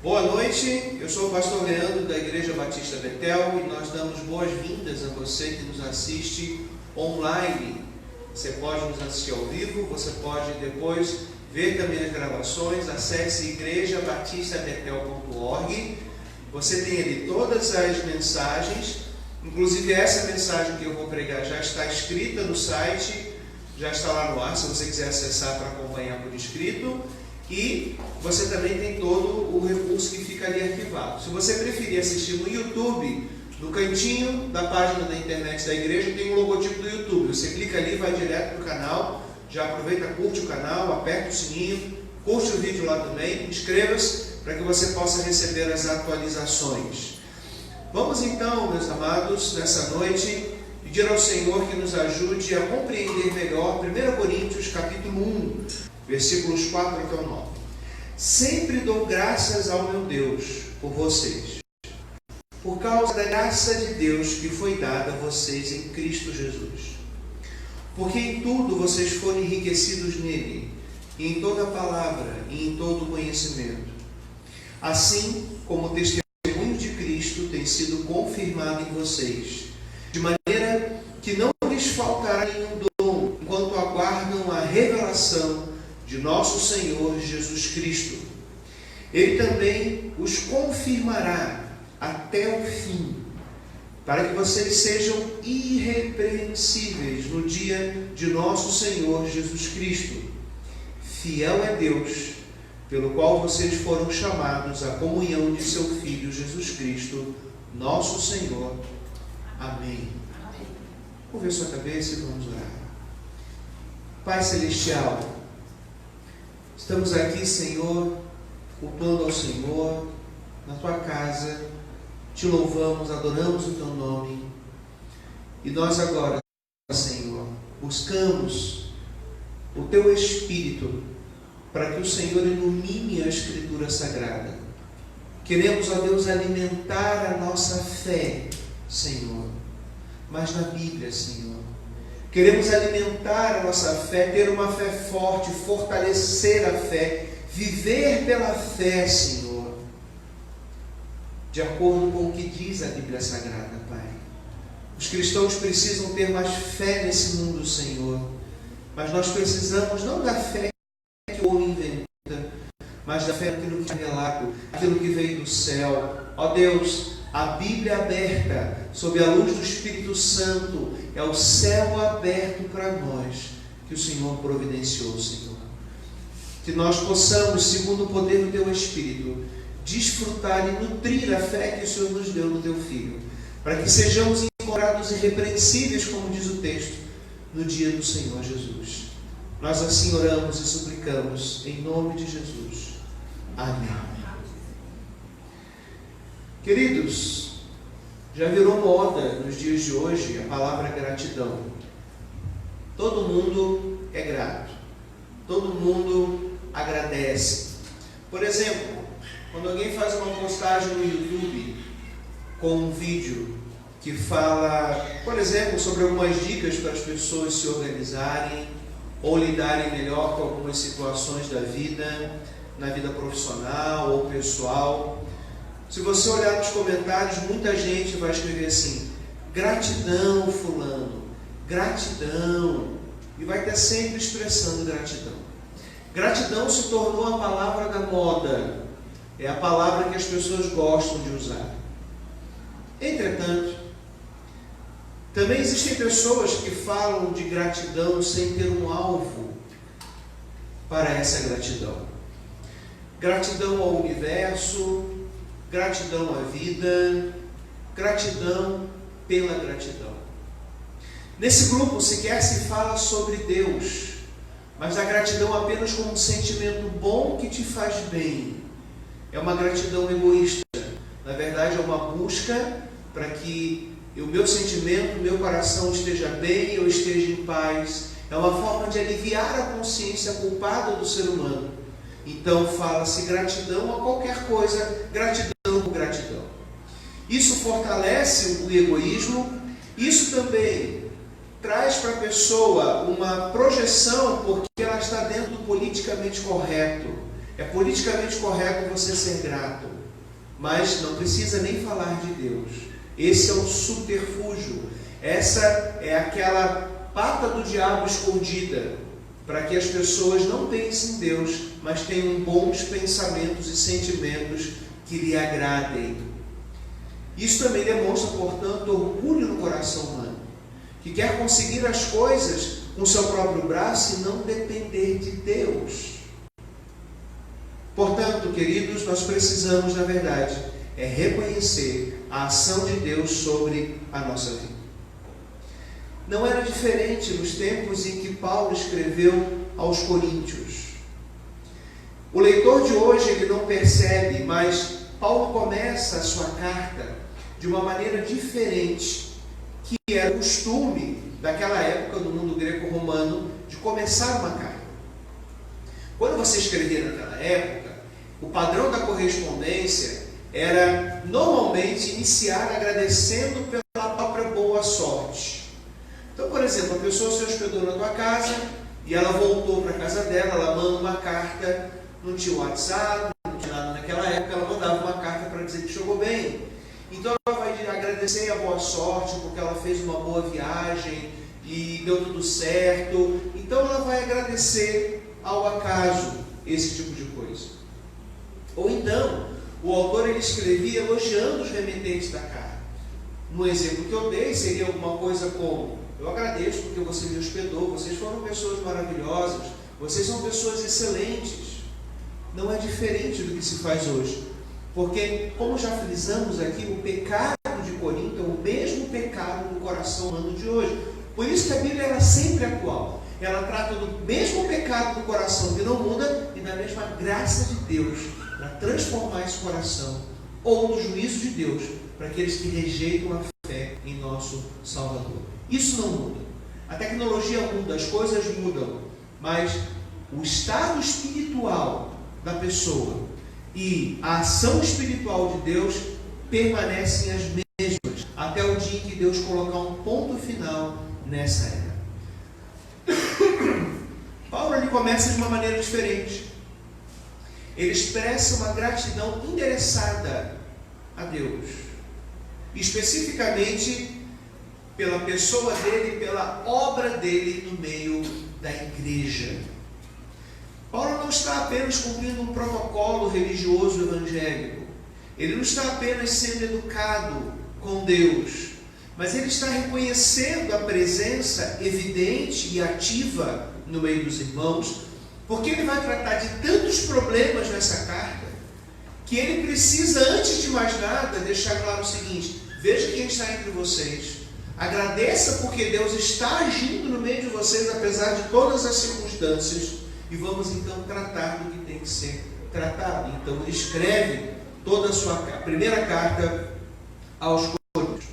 Boa noite, eu sou o pastor Leandro da Igreja Batista Betel e nós damos boas-vindas a você que nos assiste online. Você pode nos assistir ao vivo, você pode depois ver também as gravações. Acesse igrejabatistabetel.org. Você tem ali todas as mensagens, inclusive essa mensagem que eu vou pregar já está escrita no site, já está lá no ar, se você quiser acessar para acompanhar por escrito. E você também tem todo o recurso que fica ali arquivado. Se você preferir assistir no YouTube, no cantinho da página da internet da igreja tem um logotipo do YouTube. Você clica ali, vai direto para o canal, já aproveita, curte o canal, aperta o sininho, curte o vídeo lá também, inscreva-se para que você possa receber as atualizações. Vamos então, meus amados, nessa noite, pedir ao Senhor que nos ajude a compreender melhor 1 Coríntios capítulo 1, versículos 4 até o 9. Sempre dou graças ao meu Deus por vocês, por causa da graça de Deus que foi dada a vocês em Cristo Jesus. Porque em tudo vocês foram enriquecidos nele, e em toda palavra e em todo conhecimento. Assim como o testemunho de Cristo tem sido confirmado em vocês, de maneira que não lhes faltará nenhum dom, enquanto aguardam a revelação de nosso Senhor Jesus Cristo. Ele também os confirmará até o fim, para que vocês sejam irrepreensíveis no dia de nosso Senhor Jesus Cristo. Fiel é Deus, pelo qual vocês foram chamados à comunhão de seu Filho Jesus Cristo, nosso Senhor. Amém. Curva a sua cabeça e vamos orar. Pai Celestial, estamos aqui, Senhor, cultuando ao Senhor, na Tua casa, te louvamos, adoramos o Teu nome, e nós agora, Senhor, buscamos o Teu Espírito, para que o Senhor ilumine a Escritura Sagrada. Queremos, ó Deus, alimentar a nossa fé, Senhor, mas na Bíblia, Senhor. Queremos alimentar a nossa fé, ter uma fé forte, fortalecer a fé, viver pela fé, Senhor, de acordo com o que diz a Bíblia Sagrada, Pai. Os cristãos precisam ter mais fé nesse mundo, Senhor, mas nós precisamos não da fé que o homem inventa, mas da fé naquilo que é revelado, aquilo que veio do céu. Ó Deus, a Bíblia aberta, sob a luz do Espírito Santo, é o céu aberto para nós, que o Senhor providenciou, Senhor. Que nós possamos, segundo o poder do Teu Espírito, desfrutar e nutrir a fé que o Senhor nos deu no Teu Filho, para que sejamos encontrados irrepreensíveis, como diz o texto, no dia do Senhor Jesus. Nós assim oramos e suplicamos, em nome de Jesus. Amém. Queridos, já virou moda nos dias de hoje a palavra gratidão. Todo mundo é grato. Todo mundo agradece. Por exemplo, quando alguém faz uma postagem no YouTube com um vídeo que fala, por exemplo, sobre algumas dicas para as pessoas se organizarem ou lidarem melhor com algumas situações da vida, na vida profissional ou pessoal. Se você olhar nos comentários, muita gente vai escrever assim: gratidão, fulano, gratidão, e vai ter sempre expressando gratidão. Gratidão se tornou a palavra da moda, é a palavra que as pessoas gostam de usar. Entretanto, também existem pessoas que falam de gratidão sem ter um alvo para essa gratidão. Gratidão ao universo, gratidão à vida, gratidão pela gratidão. Nesse grupo sequer se fala sobre Deus, mas a gratidão apenas como um sentimento bom que te faz bem. É uma gratidão egoísta. Na verdade, é uma busca para que o meu sentimento, o meu coração esteja bem, eu esteja em paz. É uma forma de aliviar a consciência culpada do ser humano. Então fala-se gratidão a qualquer coisa, gratidão por gratidão. Isso fortalece o egoísmo, isso também traz para a pessoa uma projeção, porque ela está dentro do politicamente correto. É politicamente correto você ser grato, mas não precisa nem falar de Deus. Esse é o subterfúgio. Essa é aquela pata do diabo escondida, para que as pessoas não pensem em Deus, mas tenham bons pensamentos e sentimentos que lhe agradem. Isso também demonstra, portanto, orgulho no coração humano, que quer conseguir as coisas com seu próprio braço e não depender de Deus. Portanto, queridos, nós precisamos, na verdade, reconhecer a ação de Deus sobre a nossa vida. Não era diferente nos tempos em que Paulo escreveu aos Coríntios. O leitor de hoje ele não percebe, mas Paulo começa a sua carta de uma maneira diferente, que era o costume daquela época do mundo greco-romano de começar uma carta. Quando você escrevia naquela época, o padrão da correspondência era normalmente iniciar agradecendo pela própria boa sorte. Então, por exemplo, a pessoa se hospedou na tua casa e ela voltou para a casa dela, ela manda uma carta, não tinha WhatsApp, não tinha nada naquela época, ela mandava uma carta para dizer que chegou bem. Então ela vai agradecer a boa sorte porque ela fez uma boa viagem e deu tudo certo. Então ela vai agradecer ao acaso esse tipo de coisa. Ou então, o autor ele escrevia elogiando os remetentes da carta. No exemplo que eu dei, seria alguma coisa como: eu agradeço porque você me hospedou, vocês foram pessoas maravilhosas, vocês são pessoas excelentes. Não é diferente do que se faz hoje. Porque, como já frisamos aqui, o pecado de Corinto é o mesmo pecado do coração humano de hoje. Por isso que a Bíblia ela sempre é atual. Ela trata do mesmo pecado do coração que não muda e da mesma graça de Deus para transformar esse coração, ou do juízo de Deus para aqueles que rejeitam a fé em nosso Salvador. Isso não muda. A tecnologia muda, as coisas mudam, mas o estado espiritual da pessoa e a ação espiritual de Deus permanecem as mesmas até o dia em que Deus colocar um ponto final nessa era. Paulo ele começa de uma maneira diferente. Ele expressa uma gratidão endereçada a Deus, especificamente pela pessoa dele, pela obra dele no meio da igreja. Paulo não está apenas cumprindo um protocolo religioso evangélico. Ele não está apenas sendo educado com Deus, mas ele está reconhecendo a presença evidente e ativa no meio dos irmãos, porque ele vai tratar de tantos problemas nessa carta, que ele precisa, antes de mais nada, deixar claro o seguinte: veja quem está entre vocês, agradeça porque Deus está agindo no meio de vocês, apesar de todas as circunstâncias, e vamos então tratar do que tem que ser tratado. Então ele escreve toda a sua primeira carta aos Coríntios.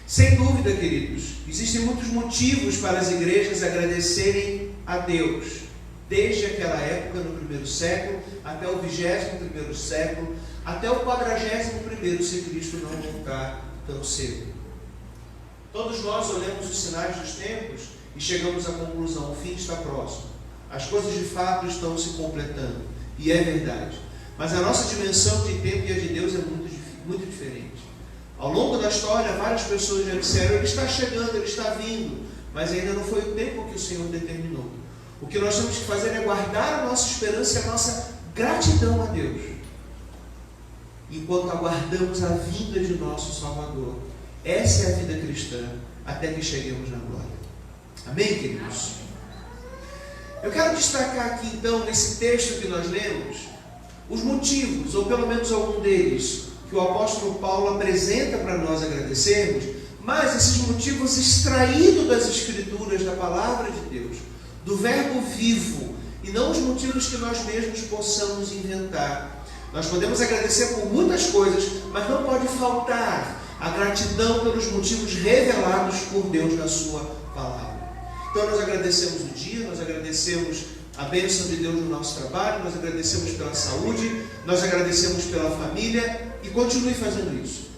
Sem dúvida, queridos, existem muitos motivos para as igrejas agradecerem a Deus, desde aquela época, no primeiro século, até o 21º século, até o 41º, se Cristo não voltar tão cedo. Todos nós olhamos os sinais dos tempos e chegamos à conclusão: o fim está próximo. As coisas de fato estão se completando. E é verdade. Mas a nossa dimensão de tempo e a de Deus é muito diferente. Ao longo da história, várias pessoas já disseram: ele está chegando, ele está vindo. Mas ainda não foi o tempo que o Senhor determinou. O que nós temos que fazer é guardar a nossa esperança e a nossa gratidão a Deus, enquanto aguardamos a vinda de nosso Salvador. Essa é a vida cristã, até que cheguemos na glória. Amém, queridos? Eu quero destacar aqui, então, nesse texto que nós lemos, os motivos, ou pelo menos algum deles, que o apóstolo Paulo apresenta para nós agradecermos, mas esses motivos extraídos das Escrituras, da Palavra de Deus, do Verbo vivo, e não os motivos que nós mesmos possamos inventar. Nós podemos agradecer por muitas coisas, mas não pode faltar a gratidão pelos motivos revelados por Deus na sua Palavra. Então nós agradecemos o dia, nós agradecemos a bênção de Deus no nosso trabalho, nós agradecemos pela saúde, nós agradecemos pela família, e continue fazendo isso.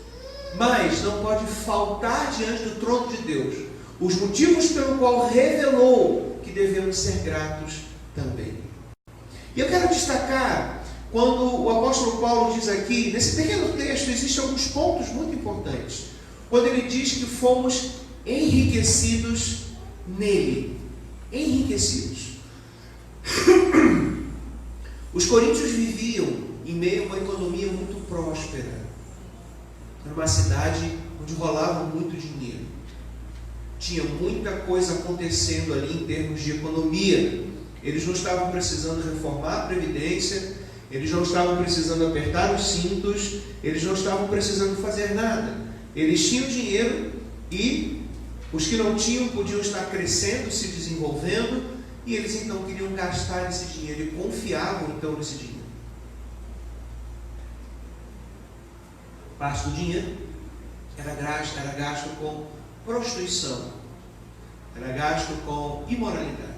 Mas não pode faltar diante do trono de Deus os motivos pelo qual revelou que devemos ser gratos também. E eu quero destacar, quando o apóstolo Paulo diz aqui, nesse pequeno texto, existem alguns pontos muito importantes. Quando ele diz que fomos enriquecidos nele. Enriquecidos. Os coríntios viviam em meio a uma economia muito próspera. Era uma cidade onde rolava muito dinheiro. Tinha muita coisa acontecendo ali em termos de economia. Eles não estavam precisando reformar a previdência, eles não estavam precisando apertar os cintos, eles não estavam precisando fazer nada. Eles tinham dinheiro e os que não tinham podiam estar crescendo, se desenvolvendo, e eles então queriam gastar esse dinheiro e confiavam então nesse dinheiro. Parte do dinheiro era gasto com prostituição, era gasto com imoralidade.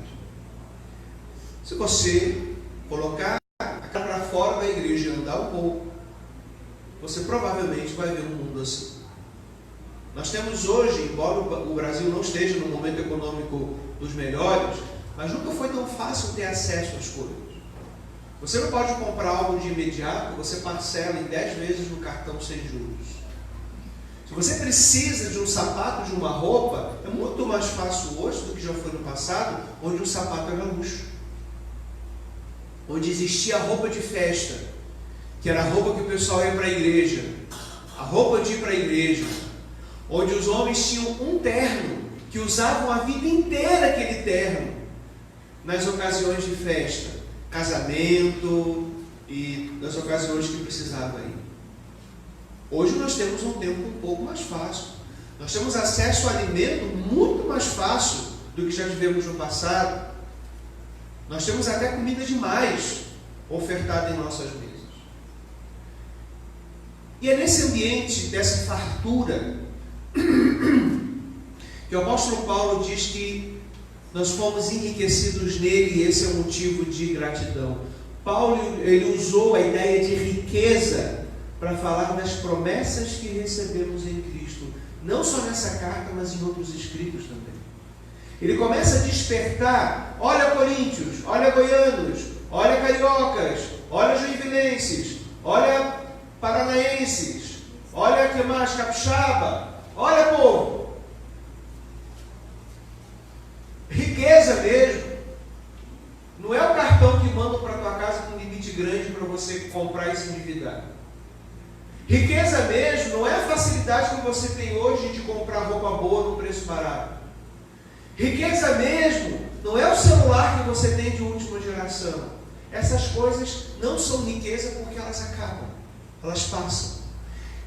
Se você colocar a cara para fora da igreja e andar um pouco, você provavelmente vai ver um mundo assim. Nós temos hoje, embora o Brasil não esteja no momento econômico dos melhores, mas nunca foi tão fácil ter acesso às coisas. Você não pode comprar algo de imediato, você parcela em 10 vezes no cartão sem juros. Se você precisa de um sapato, de uma roupa, é muito mais fácil hoje do que já foi no passado, onde o sapato era luxo. Onde existia a roupa de festa, que era a roupa que o pessoal ia para a igreja, a roupa de ir para a igreja, onde os homens tinham um terno, que usavam a vida inteira aquele terno, nas ocasiões de festa, casamento e nas ocasiões que precisava ir. Hoje nós temos um tempo um pouco mais fácil. Nós temos acesso a alimento muito mais fácil do que já tivemos no passado. Nós temos até comida demais ofertada em nossas mesas. E é nesse ambiente dessa fartura que o apóstolo Paulo diz que nós fomos enriquecidos nele, e esse é o motivo de gratidão. Paulo, ele usou a ideia de riqueza para falar das promessas que recebemos em Cristo, não só nessa carta, mas em outros escritos também. Ele começa a despertar: olha coríntios, olha goianos, olha cariocas, olha joinvilenses, olha paranaenses, olha que mais, capixaba, olha povo. Riqueza mesmo não é o cartão que mandam para tua casa com limite grande para você comprar e se endividar. Riqueza mesmo não é a facilidade que você tem hoje de comprar roupa boa no preço barato. Riqueza mesmo não é o celular que você tem de última geração. Essas coisas não são riqueza porque elas acabam, elas passam.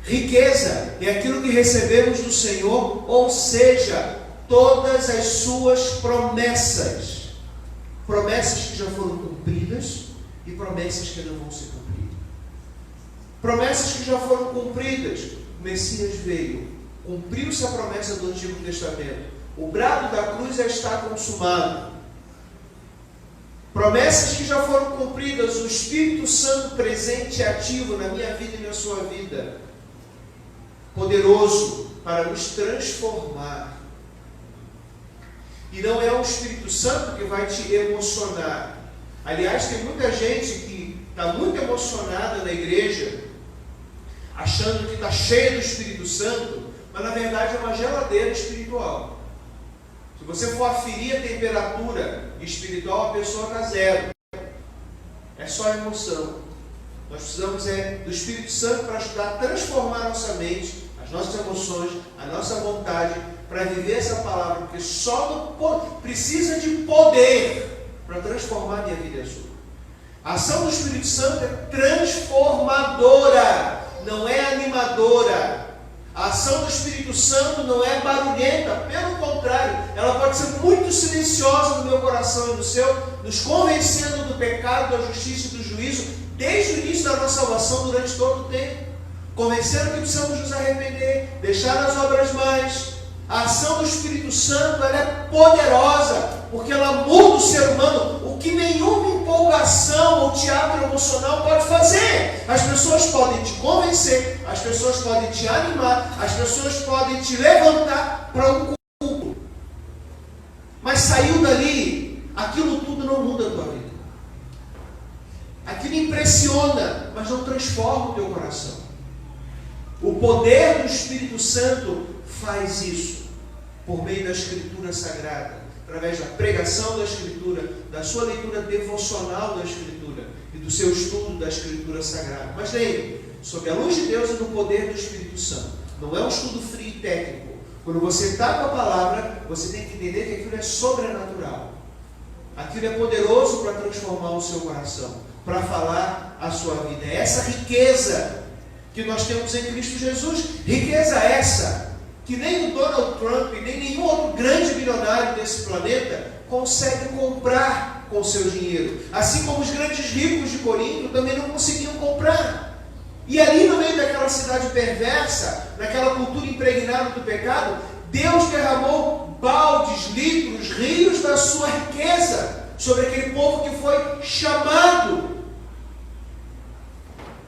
Riqueza é aquilo que recebemos do Senhor, ou seja, todas as suas promessas. Promessas que já foram cumpridas e promessas que ainda vão ser cumpridas. Promessas que já foram cumpridas. O Messias veio, cumpriu-se a promessa do Antigo Testamento. O brado da cruz já está consumado. Promessas que já foram cumpridas. O Espírito Santo presente e ativo na minha vida e na sua vida. Poderoso para nos transformar. E não é o Espírito Santo que vai te emocionar. Aliás, tem muita gente que está muito emocionada na igreja, achando que está cheia do Espírito Santo, mas na verdade é uma geladeira espiritual. Se você for aferir a temperatura espiritual, a pessoa está zero. É só emoção. Nós precisamos do Espírito Santo para ajudar a transformar a nossa mente, as nossas emoções, a nossa vontade, para viver essa palavra, porque só precisa de poder para transformar a minha vida e a sua. A ação do Espírito Santo é transformadora, não é animadora. A ação do Espírito Santo não é barulhenta, pelo contrário, ela pode ser muito silenciosa no meu coração e no seu, nos convencendo do pecado, da justiça e do juízo, desde o início da nossa salvação, durante todo o tempo, convencendo que precisamos nos arrepender, deixar as obras mais. A ação do Espírito Santo, ela é poderosa, porque ela muda o ser humano, o que nenhuma empolgação ou teatro emocional pode fazer. As pessoas podem te convencer, as pessoas podem te animar, as pessoas podem te levantar para um culto. Mas saiu dali, aquilo tudo não muda a tua vida. aquilo impressiona, mas não transforma o teu coração. O poder do Espírito Santo faz isso por meio da Escritura Sagrada, através da pregação da Escritura, da sua leitura devocional da Escritura e do seu estudo da Escritura Sagrada. Mas lembre, sob a luz de Deus e do poder do Espírito Santo. Não é um estudo frio e técnico. Quando você está com a palavra, você tem que entender que aquilo é sobrenatural. Aquilo é poderoso para transformar o seu coração, para falar a sua vida. É essa riqueza que nós temos em Cristo Jesus. Riqueza essa que nem o Donald Trump, nem nenhum outro grande bilionário desse planeta consegue comprar com o seu dinheiro. Assim como os grandes ricos de Corinto também não conseguiam comprar. E ali no meio daquela cidade perversa, naquela cultura impregnada do pecado, Deus derramou baldes, litros, rios da sua riqueza sobre aquele povo que foi chamado.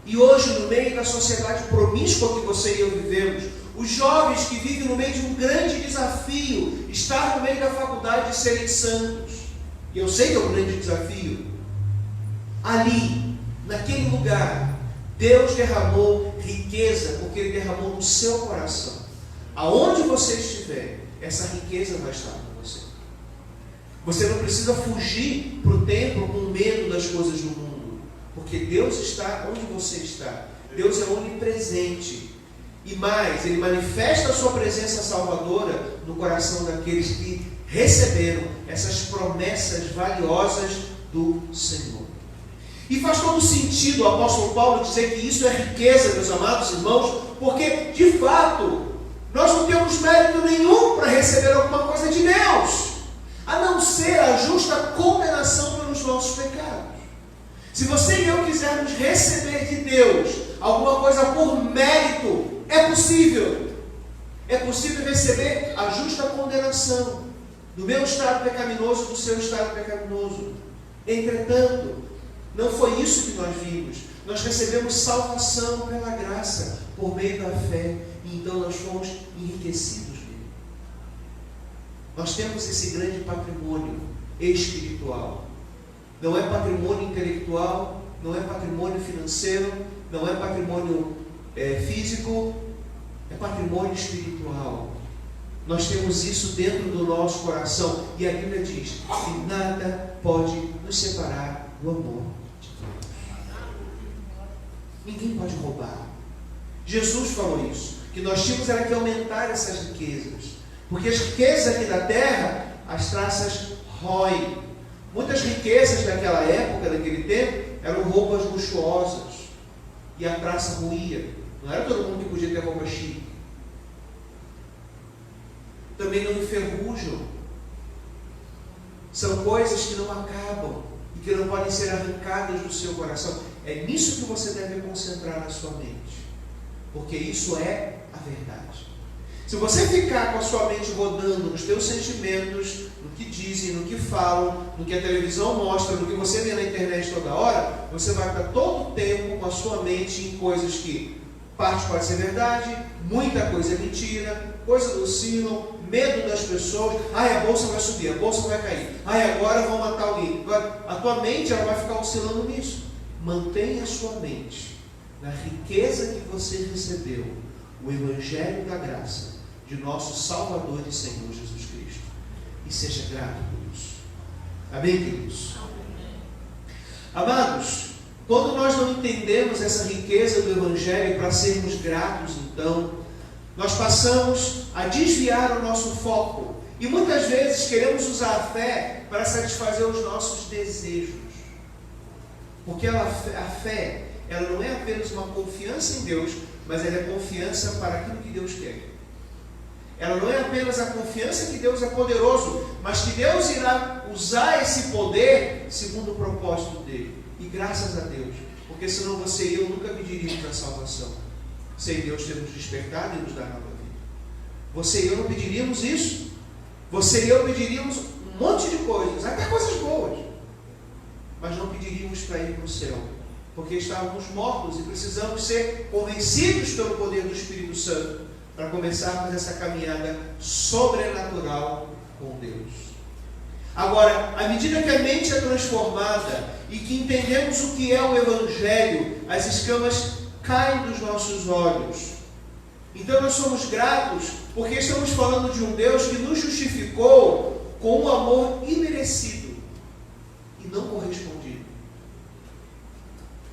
E hoje, no meio da sociedade promíscua que você e eu vivemos, os jovens que vivem no meio de um grande desafio, estar no meio da faculdade de serem santos, e eu sei que é um grande desafio, ali, naquele lugar, Deus derramou riqueza, porque Ele derramou no seu coração. Aonde você estiver, essa riqueza vai estar com você. Você não precisa fugir para o templo com medo das coisas do mundo, porque Deus está onde você está. Deus é onipresente. E mais, Ele manifesta a sua presença salvadora no coração daqueles que receberam essas promessas valiosas do Senhor. E faz todo sentido o apóstolo Paulo dizer que isso é riqueza, meus amados irmãos, porque, de fato, nós não temos mérito nenhum para receber alguma coisa de Deus, a não ser a justa condenação pelos nossos pecados. Se você e eu quisermos receber de Deus alguma coisa por mérito, é possível. É possível receber a justa condenação do meu estado pecaminoso, do seu estado pecaminoso. Entretanto, não foi isso que nós vimos. Nós recebemos salvação pela graça, por meio da fé, e então nós fomos enriquecidos nele. Nós temos esse grande patrimônio espiritual. Não é patrimônio intelectual, não é patrimônio financeiro, não é patrimônio físico, é patrimônio espiritual. Nós temos isso dentro do nosso coração, e a Bíblia diz que nada pode nos separar do amor de Deus. Ninguém pode roubar. Jesus falou isso, que nós tínhamos era que aumentar essas riquezas, porque as riquezas aqui da terra, as traças roem. Muitas riquezas daquela época, daquele tempo, eram roupas luxuosas, e a traça ruía. Não era todo mundo que podia ter roupa chique. Também não enferrujam. São coisas que não acabam e que não podem ser arrancadas do seu coração. É nisso que você deve concentrar na sua mente, porque isso é a verdade. Se você ficar com a sua mente rodando nos teus sentimentos, no que dizem, no que falam, no que a televisão mostra, no que você vê na internet toda hora, você vai estar todo o tempo com a sua mente em coisas que parte pode ser verdade, muita coisa é mentira, coisa do sino, medo das pessoas. Ai, a bolsa vai subir, a bolsa vai cair. Ai, agora vão matar alguém. A tua mente ela vai ficar oscilando nisso. Mantenha a sua mente na riqueza que você recebeu, o Evangelho da graça de nosso Salvador e Senhor Jesus Cristo. E seja grato por isso. Amém, queridos? Amados, quando nós não entendemos essa riqueza do Evangelho para sermos gratos, então, nós passamos a desviar o nosso foco. E muitas vezes queremos usar a fé para satisfazer os nossos desejos. Porque a fé, ela não é apenas uma confiança em Deus, mas ela é confiança para aquilo que Deus quer. Ela não é apenas a confiança que Deus é poderoso, mas que Deus irá usar esse poder segundo o propósito dele. E graças a Deus, porque senão você e eu nunca pediríamos a salvação, sem Deus ter nos despertado e nos dar nova vida. Você e eu não pediríamos isso. Você e eu pediríamos um monte de coisas, até coisas boas, mas não pediríamos para ir para o céu, porque estávamos mortos e precisamos ser convencidos pelo poder do Espírito Santo para começarmos essa caminhada sobrenatural com Deus. Agora, à medida que a mente é transformada e que entendemos o que é o Evangelho, as escamas caem dos nossos olhos. Então nós somos gratos porque estamos falando de um Deus que nos justificou com um amor imerecido e não correspondido.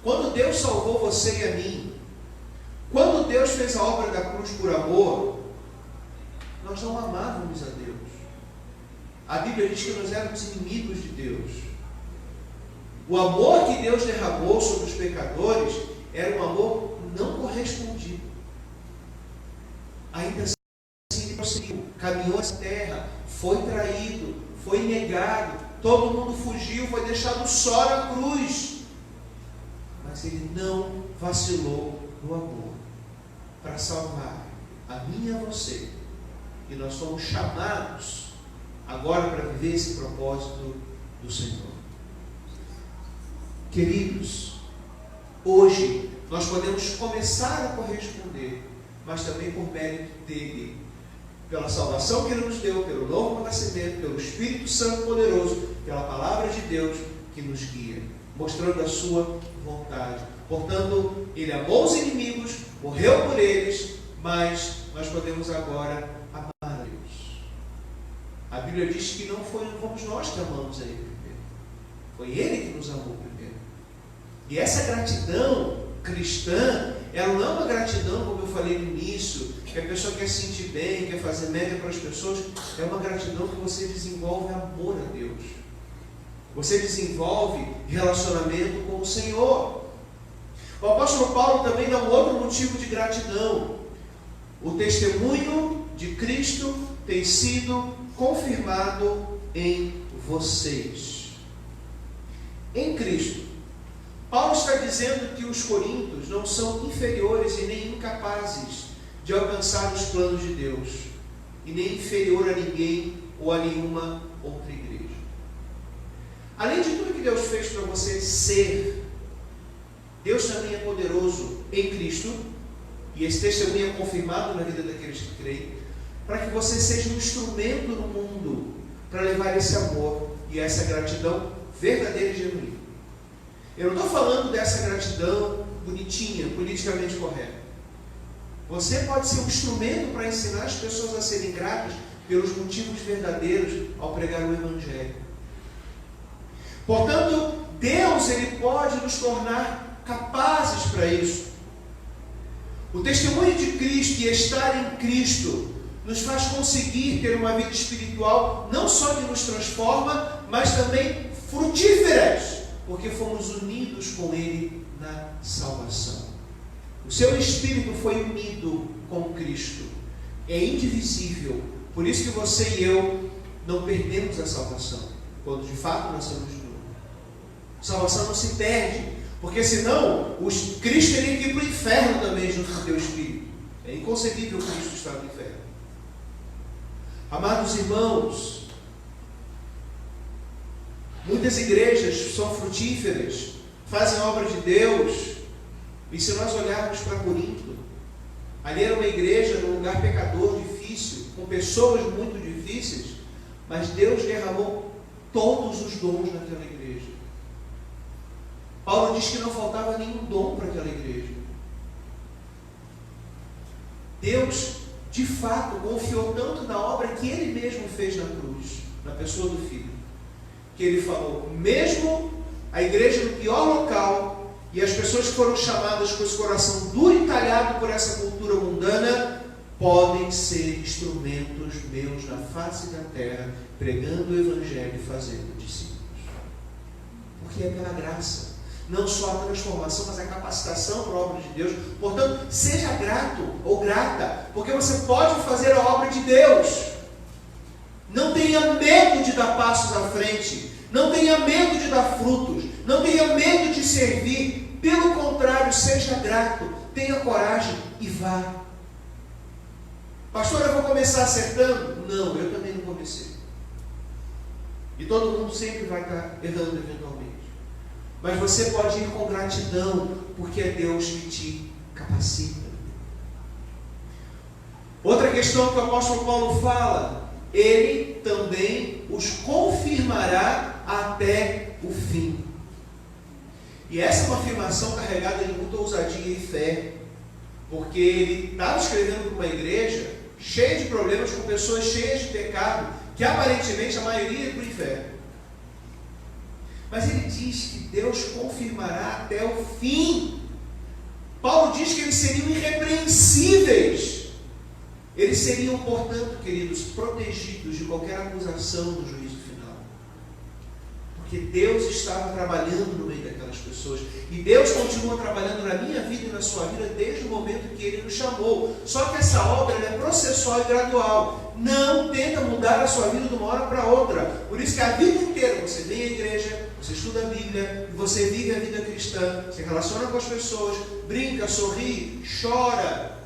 Quando Deus salvou você e a mim, quando Deus fez a obra da cruz por amor, nós não amávamos a Deus. A Bíblia diz que nós éramos inimigos de Deus. O amor que Deus derramou sobre os pecadores era um amor não correspondido. Ainda assim, ele prosseguiu, caminhou essa terra, foi traído, foi negado, todo mundo fugiu, foi deixado só na cruz. Mas ele não vacilou no amor para salvar a mim e a você. E nós fomos chamados agora para viver esse propósito do Senhor. Queridos, hoje nós podemos começar a corresponder, mas também por mérito dele, pela salvação que ele nos deu, pelo novo nascimento, pelo Espírito Santo poderoso, pela palavra de Deus que nos guia, mostrando a sua vontade. Portanto, ele amou os inimigos, morreu por eles, mas nós podemos agora amar a Deus. A Bíblia diz que não fomos nós que amamos a ele primeiro, foi ele que nos amou primeiro. E essa gratidão cristã, ela não é uma gratidão, como eu falei no início, que a pessoa quer se sentir bem, quer fazer média para as pessoas. É uma gratidão que você desenvolve amor a Deus. Você desenvolve relacionamento com o Senhor. O apóstolo Paulo também dá um outro motivo de gratidão. O testemunho de Cristo tem sido confirmado em vocês. Em Cristo. Paulo está dizendo que os coríntios não são inferiores e nem incapazes de alcançar os planos de Deus, e nem inferior a ninguém ou a nenhuma outra igreja. Além de tudo que Deus fez para você ser, Deus também é poderoso em Cristo, e esse testemunho é confirmado na vida daqueles que creem, para que você seja um instrumento no mundo para levar esse amor e essa gratidão verdadeira e genuína. Eu não estou falando dessa gratidão bonitinha, politicamente correta. Você pode ser um instrumento para ensinar as pessoas a serem gratas pelos motivos verdadeiros ao pregar o Evangelho. Portanto, Deus, ele pode nos tornar capazes para isso. O testemunho de Cristo e estar em Cristo nos faz conseguir ter uma vida espiritual não só que nos transforma, mas também frutíferas, porque fomos unidos com Ele na salvação. O seu espírito foi unido com Cristo. É indivisível. Por isso que você e eu não perdemos a salvação, quando de fato nascemos de novo. Salvação não se perde, porque senão Cristo teria que ir para o inferno também junto com o teu espírito. É inconcebível Cristo estar no inferno. Amados irmãos, muitas igrejas são frutíferas, fazem a obra de Deus, e se nós olharmos para Corinto, ali era uma igreja num lugar pecador, difícil, com pessoas muito difíceis, mas Deus derramou todos os dons naquela igreja. Paulo diz que não faltava nenhum dom para aquela igreja. Deus, de fato, confiou tanto na obra que Ele mesmo fez na cruz, na pessoa do Filho, que Ele falou, mesmo a igreja no pior local, e as pessoas que foram chamadas com esse coração duro e talhado por essa cultura mundana, podem ser instrumentos meus na face da terra, pregando o Evangelho e fazendo discípulos. Porque é pela graça, não só a transformação, mas a capacitação para a obra de Deus. Portanto, seja grato ou grata, porque você pode fazer a obra de Deus. Não tenha medo de dar passos à frente, não tenha medo de dar frutos, não tenha medo de servir. Pelo contrário, seja grato, tenha coragem e vá. Pastor, eu vou começar acertando? Não, eu também não comecei. E todo mundo sempre vai estar errando eventualmente. Mas você pode ir com gratidão, porque é Deus que te capacita. Outra questão que o apóstolo Paulo fala, ele Ele também os confirmará até o fim. E essa é uma afirmação carregada de muita ousadia e fé, porque ele estava escrevendo para uma igreja cheia de problemas, com pessoas cheias de pecado, que aparentemente a maioria ia para o inferno. Mas ele diz que Deus confirmará até o fim. Paulo diz que eles seriam irrepreensíveis. Eles seriam, portanto, queridos, protegidos de qualquer acusação no juízo final. Porque Deus estava trabalhando no meio daquelas pessoas. E Deus continua trabalhando na minha vida e na sua vida desde o momento que Ele nos chamou. Só que essa obra é processual e gradual. Não tenta mudar a sua vida de uma hora para outra. Por isso que a vida inteira você vem à igreja, você estuda a Bíblia, você vive a vida cristã, se relaciona com as pessoas, brinca, sorri, chora,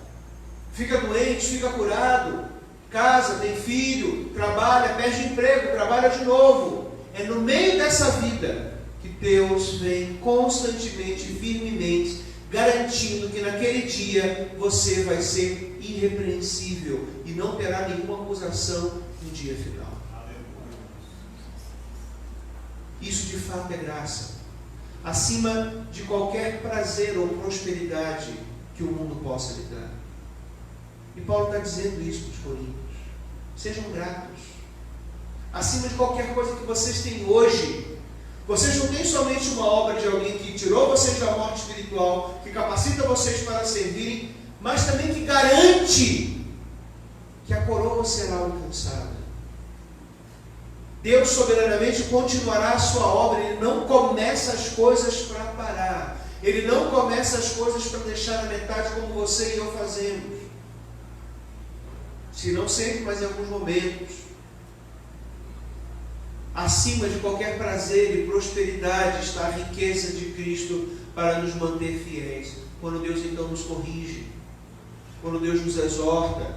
fica doente, fica curado, casa, tem filho, trabalha, perde emprego, trabalha de novo. É no meio dessa vida que Deus vem constantemente, firmemente, garantindo que naquele dia você vai ser irrepreensível e não terá nenhuma acusação no dia final. Isso de fato é graça, acima de qualquer prazer ou prosperidade que o mundo possa lhe dar. E Paulo está dizendo isso para os coríntios. Sejam gratos. Acima de qualquer coisa que vocês têm hoje, vocês não têm somente uma obra de alguém que tirou vocês da morte espiritual, que capacita vocês para servirem, mas também que garante que a coroa será alcançada. Deus soberanamente continuará a sua obra. Ele não começa as coisas para parar. Ele não começa as coisas para deixar na metade como você e eu fazemos. Se não sempre, mas em alguns momentos. Acima de qualquer prazer e prosperidade está a riqueza de Cristo para nos manter fiéis. Quando Deus então nos corrige, quando Deus nos exorta,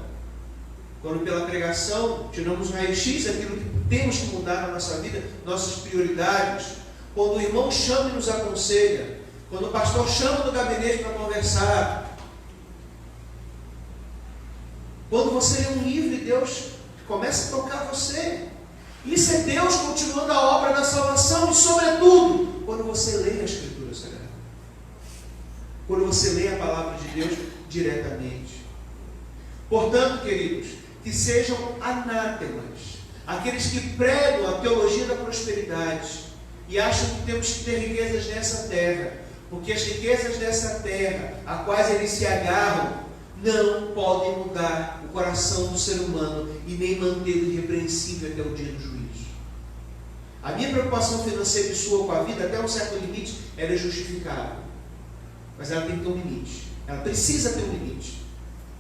quando pela pregação tiramos um raio-x daquilo que temos que mudar na nossa vida, nossas prioridades, quando o irmão chama e nos aconselha, quando o pastor chama do gabinete para conversar, quando você lê um livro e Deus começa a tocar você. Isso é Deus continuando a obra da salvação e, sobretudo, quando você lê a Escritura Sagrada. Quando você lê a palavra de Deus diretamente. Portanto, queridos, que sejam anátemas aqueles que pregam a teologia da prosperidade e acham que temos que ter riquezas nessa terra, porque as riquezas dessa terra, a quais eles se agarram, não podem mudar o coração do ser humano e nem mantê-lo irrepreensível até o dia do juízo. A minha preocupação financeira e sua com a vida, até um certo limite, ela é justificável. Mas ela tem que ter um limite. Ela precisa ter um limite.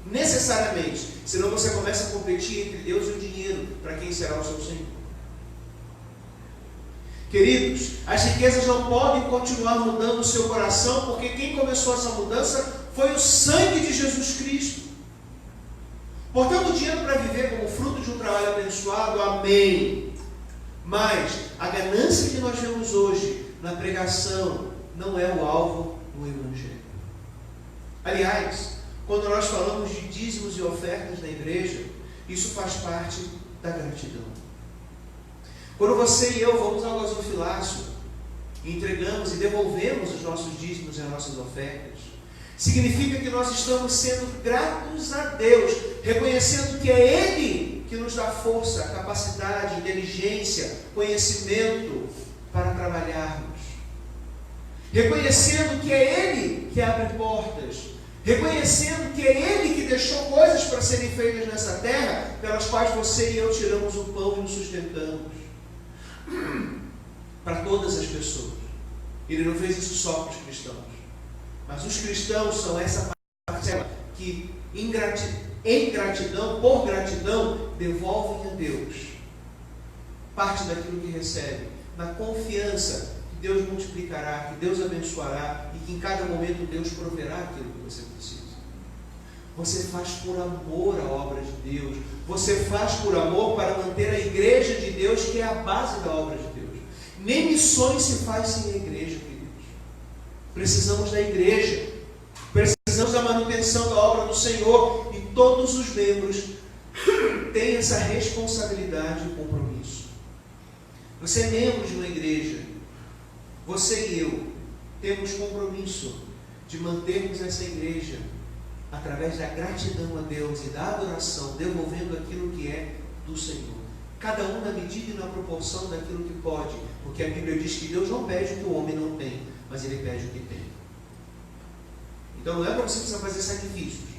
Necessariamente. Senão você começa a competir entre Deus e o dinheiro para quem será o seu Senhor. Queridos, as riquezas não podem continuar mudando o seu coração, porque quem começou essa mudança foi o sangue de Jesus Cristo. Portanto, o dinheiro para viver como fruto de um trabalho abençoado, amém. Mas a ganância que nós vemos hoje na pregação não é o alvo do Evangelho. Aliás, quando nós falamos de dízimos e ofertas na igreja, isso faz parte da gratidão. Quando você e eu vamos ao gasofilácio, entregamos e devolvemos os nossos dízimos e as nossas ofertas, significa que nós estamos sendo gratos a Deus, reconhecendo que é Ele que nos dá força, capacidade, inteligência, conhecimento para trabalharmos. Reconhecendo que é Ele que abre portas, reconhecendo que é Ele que deixou coisas para serem feitas nessa terra, pelas quais você e eu tiramos o pão e nos sustentamos. Para todas as pessoas. Ele não fez isso só para os cristãos. Mas os cristãos são essa parcela que, em gratidão, por gratidão, devolvem a Deus parte daquilo que recebem, na confiança que Deus multiplicará, que Deus abençoará e que em cada momento Deus proverá aquilo que você precisa. Você faz por amor a obra de Deus. Você faz por amor para manter a igreja de Deus, que é a base da obra de Deus. Nem missões se faz sem a igreja, queridos. Precisamos da igreja. Precisamos da manutenção da obra do Senhor. E todos os membros tem essa responsabilidade e compromisso. Você é membro de uma igreja. Você e eu temos compromisso de mantermos essa igreja através da gratidão a Deus e da adoração, devolvendo aquilo que é do Senhor. Cada um na medida e na proporção daquilo que pode, porque a Bíblia diz que Deus não pede o que o homem não tem, mas Ele pede o que tem. Então não é para você precisar fazer sacrifícios.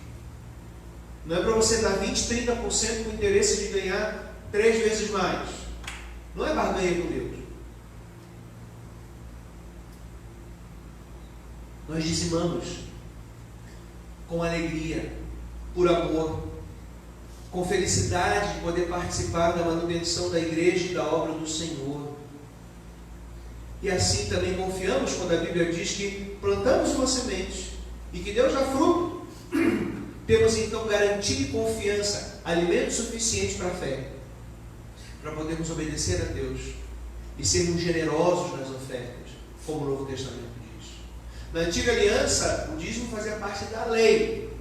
Não é para você dar 20%, 30% com o interesse de ganhar 3 vezes mais. Não é barganha com Deus. Nós dizimamos com alegria, por amor, com felicidade de poder participar da manutenção da igreja e da obra do Senhor. E assim também confiamos quando a Bíblia diz que plantamos uma semente e que Deus dá fruto. Temos então garantia e confiança, alimento suficiente para a fé, para podermos obedecer a Deus e sermos generosos nas ofertas, como o Novo Testamento diz. Na antiga aliança, o dízimo fazia parte da lei.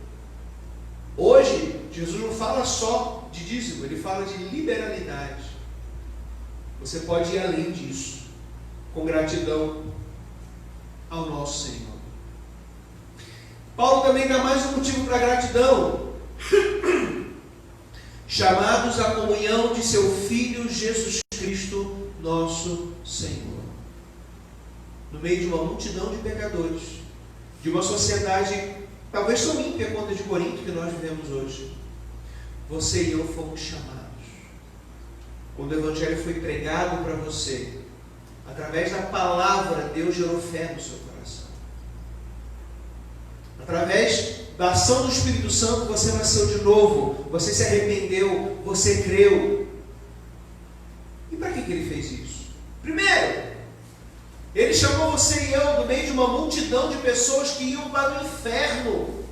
Hoje, Jesus não fala só de dízimo, ele fala de liberalidade. Você pode ir além disso, com gratidão ao nosso Senhor. Paulo também dá mais um motivo para gratidão. Chamados à comunhão de seu Filho Jesus Cristo, nosso Senhor. No meio de uma multidão de pecadores, de uma sociedade talvez tão ímpia quanto a de Corinto que nós vivemos hoje, você e eu fomos chamados. Quando o Evangelho foi pregado para você, através da palavra, Deus gerou fé no seu coração. Através da ação do Espírito Santo, você nasceu de novo, você se arrependeu, você creu. E para que ele fez isso? Primeiro, ele chamou você e eu do meio de uma multidão de pessoas que iam para o inferno.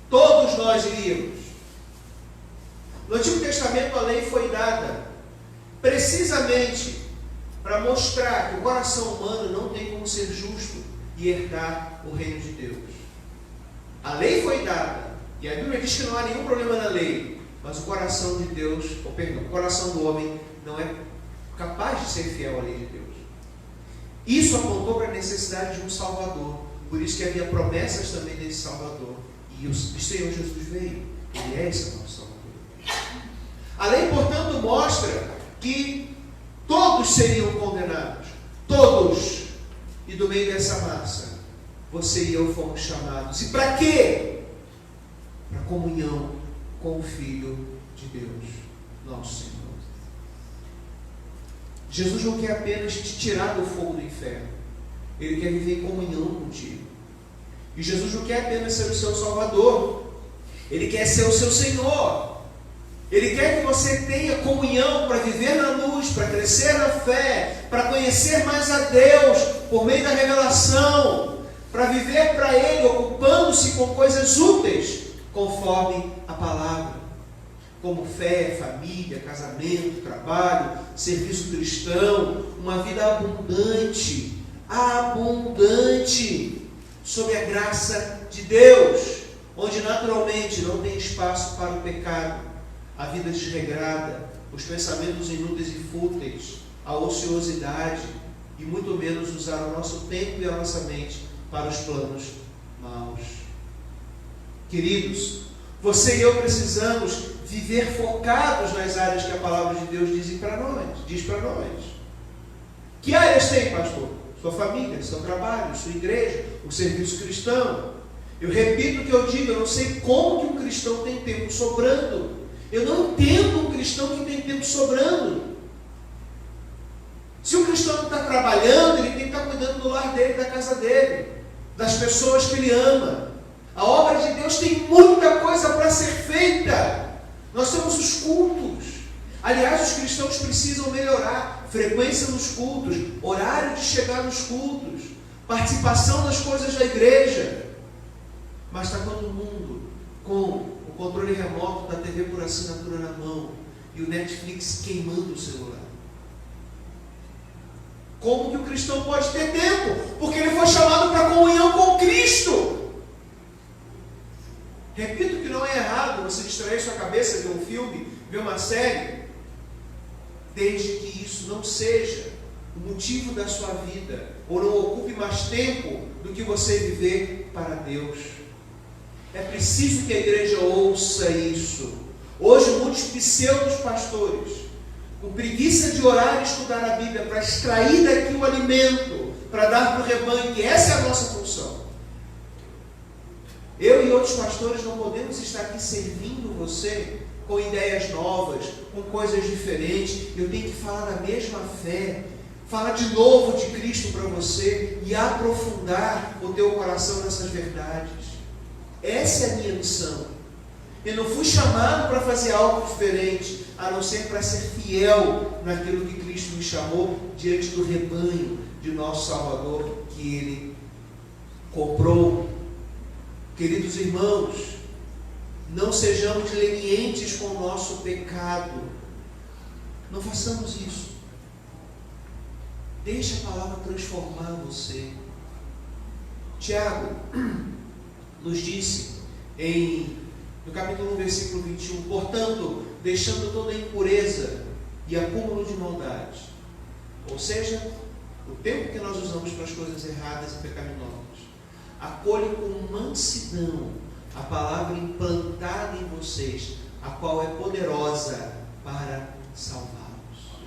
Todos nós iríamos. No Antigo Testamento a lei foi dada precisamente para mostrar que o coração humano não tem como ser justo e herdar o reino de Deus. A lei foi dada, e a Bíblia diz que não há nenhum problema na lei, mas o coração de Deus, o coração do homem não é capaz de ser fiel à lei de Deus. Isso apontou para a necessidade de um Salvador, por isso que havia promessas também desse Salvador, e o Senhor Jesus veio, Ele é esse nosso Salvador. A lei, portanto, mostra que todos seriam condenados, todos, e do meio dessa massa, você e eu fomos chamados. E para quê? Para comunhão com o Filho de Deus, nosso Senhor. Jesus não quer apenas te tirar do fogo do inferno, Ele quer viver em comunhão contigo. E Jesus não quer apenas ser o seu Salvador, Ele quer ser o seu Senhor. Ele quer que você tenha comunhão para viver na luz, para crescer na fé, para conhecer mais a Deus por meio da revelação, para viver para Ele, ocupando-se com coisas úteis, conforme a palavra, como fé, família, casamento, trabalho, serviço cristão, uma vida abundante, sob a graça de Deus, onde naturalmente não tem espaço para o pecado, a vida desregrada, os pensamentos inúteis e fúteis, a ociosidade, e muito menos usar o nosso tempo e a nossa mente para os planos maus. Queridos, você e eu precisamos viver focados nas áreas que a palavra de Deus diz para nós. Que áreas tem, pastor? Sua família, seu trabalho, sua igreja, o serviço cristão. Eu repito o que eu digo, eu não sei como que um cristão tem tempo sobrando. Eu não entendo um cristão que tem tempo sobrando. Se o cristão não está trabalhando, ele tem que estar cuidando do lar dele, da casa dele, das pessoas que ele ama. A obra de Deus tem muita coisa para ser feita. Nós temos os cultos. Aliás, os cristãos precisam melhorar frequência nos cultos, horário de chegar nos cultos, participação nas coisas da igreja. Mas está todo mundo com o controle remoto da TV por assinatura na mão e o Netflix queimando o celular. Como que o cristão pode ter tempo? Porque ele foi chamado para comunhão com Cristo. Repito que não é errado você distrair sua cabeça de um filme ver uma série, desde que isso não seja o motivo da sua vida, ou não ocupe mais tempo do que você viver para Deus. É preciso que a igreja ouça isso. Hoje muitos pseudos pastores, com preguiça de orar e estudar a Bíblia para extrair daqui o alimento, para dar para o rebanho, que essa é a nossa função. Eu e outros pastores não podemos estar aqui servindo você com ideias novas, com coisas diferentes. Eu tenho que falar da mesma fé, falar de novo de Cristo para você e aprofundar o teu coração nessas verdades. Essa é a minha missão. Eu não fui chamado para fazer algo diferente, a não ser para ser fiel naquilo que Cristo me chamou diante do rebanho de nosso Salvador que Ele comprou. Queridos irmãos, não sejamos lenientes com o nosso pecado. Não façamos isso. Deixe a palavra transformar você. Tiago nos disse no capítulo 1, versículo 21, portanto, deixando toda impureza e acúmulo de maldade, ou seja, o tempo que nós usamos para as coisas erradas e pecaminosas, acolhe com mansidão a palavra implantada em vocês, a qual é poderosa para salvá-los.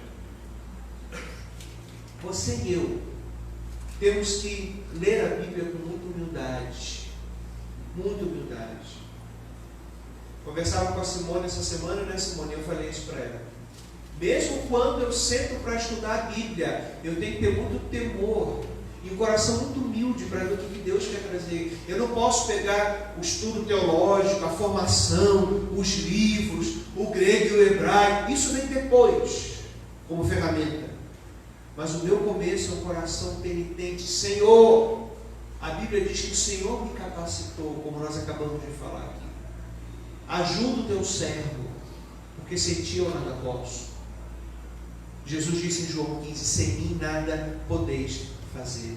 Você e eu temos que ler a Bíblia com muita humildade. Muita humildade. Conversava com a Simone essa semana, né, Simone? Eu falei isso para ela. Mesmo quando eu sento para estudar a Bíblia, eu tenho que ter muito temor e um coração muito humilde para ver o que Deus quer trazer. Eu não posso pegar o estudo teológico, a formação, os livros, o grego e o hebraico. Isso vem depois, como ferramenta. Mas o meu começo é um coração penitente. Senhor, a Bíblia diz que o Senhor me capacitou, como nós acabamos de falar aqui. Ajuda o teu servo, porque sem ti eu nada posso. Jesus disse em João 15, sem mim nada podeis fazer.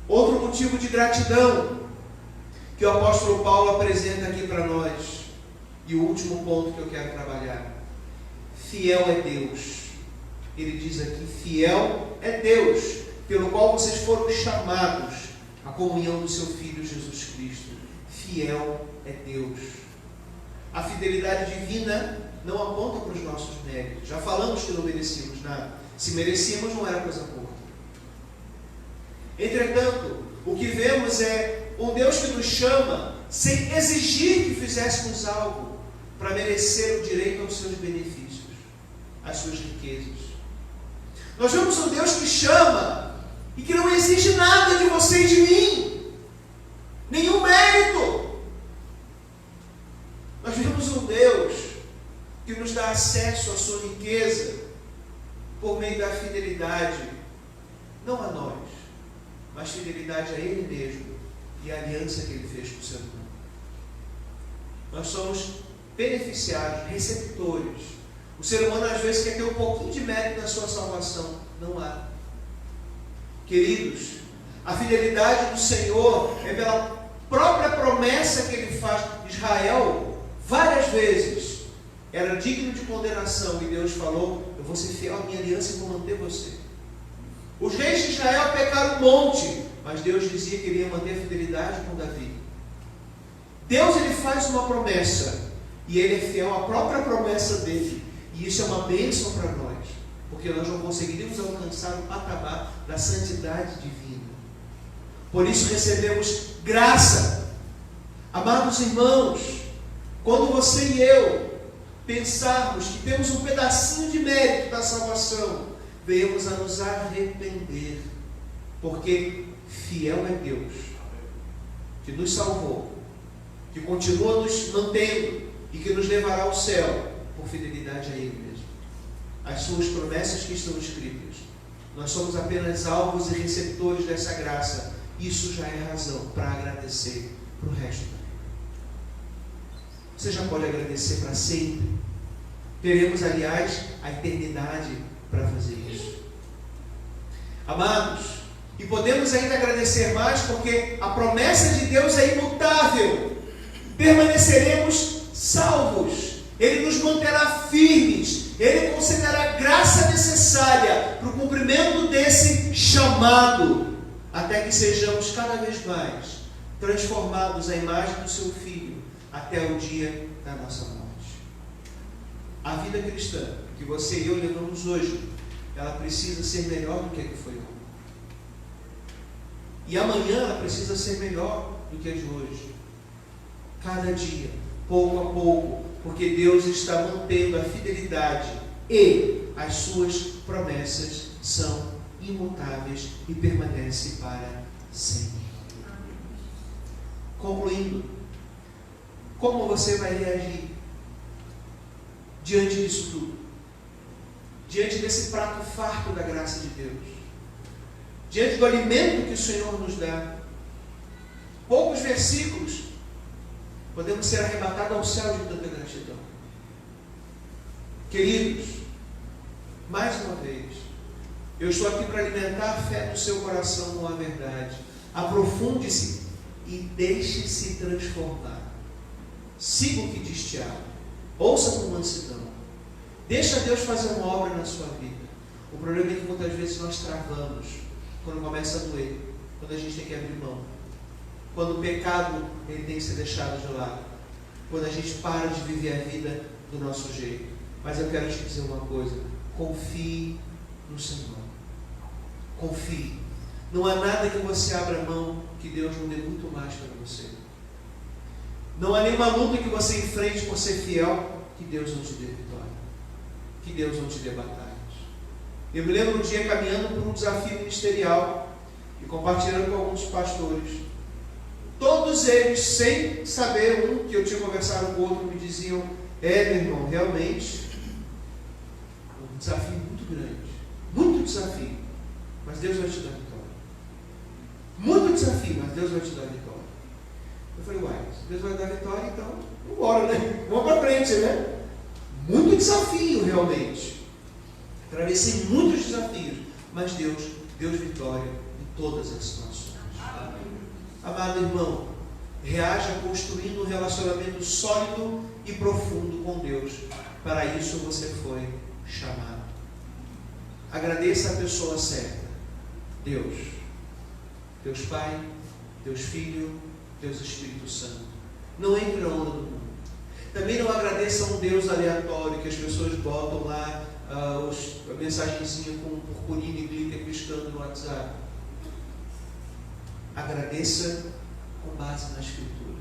Outro motivo de gratidão que o apóstolo Paulo apresenta aqui para nós, e o último ponto que eu quero trabalhar: fiel é Deus. Ele diz aqui, fiel é Deus, pelo qual vocês foram chamados à comunhão do seu Filho Jesus Cristo. Fiel é Deus. A fidelidade divina não aponta para os nossos méritos. Já falamos que não merecíamos nada. Se merecíamos, não era coisa boa. Entretanto, o que vemos é um Deus que nos chama sem exigir que fizéssemos algo para merecer o direito aos seus benefícios, às suas riquezas. Nós vemos um Deus que chama e que não exige nada de você e de mim, nenhum mérito. Nós vemos um Deus que nos dá acesso à sua riqueza por meio da fidelidade, não a nós, mas fidelidade a Ele mesmo e a aliança que Ele fez com o ser humano. Nós somos beneficiários, receptores. O ser humano às vezes quer ter um pouquinho de mérito na sua salvação. Não há. Queridos, a fidelidade do Senhor é pela própria promessa que Ele faz. Israel, várias vezes, era digno de condenação, e Deus falou, eu vou ser fiel à minha aliança e vou manter você. Os reis de Israel pecaram um monte, mas Deus dizia que Ele ia manter a fidelidade com Davi. Deus, Ele faz uma promessa, e Ele é fiel à própria promessa dEle, e isso é uma bênção para nós, porque nós não conseguiríamos alcançar o patamar da santidade divina. Por isso recebemos graça. Amados irmãos, quando você e eu pensarmos que temos um pedacinho de mérito da salvação, venhamos a nos arrepender, porque fiel é Deus, que nos salvou, que continua nos mantendo e que nos levará ao céu por fidelidade a Ele mesmo. As suas promessas que estão escritas. Nós somos apenas alvos e receptores dessa graça. Isso já é razão para agradecer para o resto da vida. Você já pode agradecer para sempre. Teremos, aliás, a eternidade para fazer isso. Amados, e podemos ainda agradecer mais porque a promessa de Deus é imutável. Permaneceremos salvos Ele nos manterá firmes, Ele concederá a graça necessária para o cumprimento desse chamado, até que sejamos cada vez mais transformados à imagem do seu Filho, até o dia da nossa morte. A vida cristã que você e eu levamos hoje, ela precisa ser melhor do que a que foi ontem. E amanhã ela precisa ser melhor do que a de hoje. Cada dia, pouco a pouco, porque Deus está mantendo a fidelidade e as suas promessas são imutáveis e permanecem para sempre. Concluindo, como você vai reagir diante disso tudo? Diante desse prato farto da graça de Deus? Diante do alimento que o Senhor nos dá? Poucos versículos, podemos ser arrebatados ao céu de tanta gratidão. Queridos, mais uma vez, eu estou aqui para alimentar a fé do seu coração com a verdade. Aprofunde-se e deixe-se transformar. Siga o que diz Tiago. Ouça com mansidão. Deixa Deus fazer uma obra na sua vida. O problema é que muitas vezes nós travamos quando começa a doer, quando a gente tem que abrir mão, quando o pecado ele tem que ser deixado de lado, quando a gente para de viver a vida do nosso jeito. Mas eu quero te dizer uma coisa: confie no Senhor. Confie. Não há nada que você abra mão que Deus não dê muito mais para você. Não há nenhuma luta que você enfrente por ser fiel que Deus não te dê vitória, que Deus não te dê batalhas. Eu me lembro um dia caminhando por um desafio ministerial e compartilhando com alguns pastores. Todos eles, sem saber, um que eu tinha conversado com o outro, me diziam: meu irmão, realmente um desafio muito grande, muito desafio, mas Deus vai te dar vitória. Muito desafio, mas Deus vai te dar vitória. Eu falei: uai, se Deus vai dar vitória, então vamos embora, né? Vamos para frente, né? Muito desafio, realmente. Atravessei muitos desafios, mas Deus deu vitória em todas as situações. Amado irmão, reaja construindo um relacionamento sólido e profundo com Deus. Para isso você foi chamado. Agradeça a pessoa certa: Deus, Deus Pai, Deus Filho, Deus Espírito Santo. Não entre na onda do mundo. Também não agradeça a um Deus aleatório que as pessoas botam lá a mensagenzinha com purpurina e glitter piscando no WhatsApp. Agradeça com base na Escritura.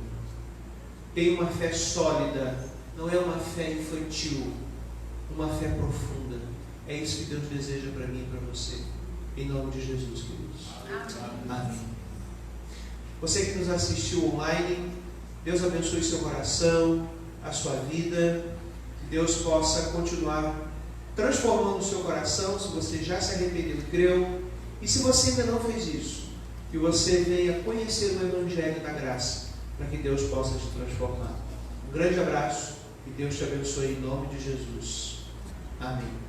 Tenha uma fé sólida, não é uma fé infantil, uma fé profunda. É isso que Deus deseja para mim e para você. Em nome de Jesus, queridos. Amém. Você que nos assistiu online, Deus abençoe seu coração, a sua vida. Que Deus possa continuar transformando o seu coração. Se você já se arrependeu, creu. E se você ainda não fez isso, que você venha conhecer o Evangelho da Graça, para que Deus possa te transformar. Um grande abraço e Deus te abençoe em nome de Jesus. Amém.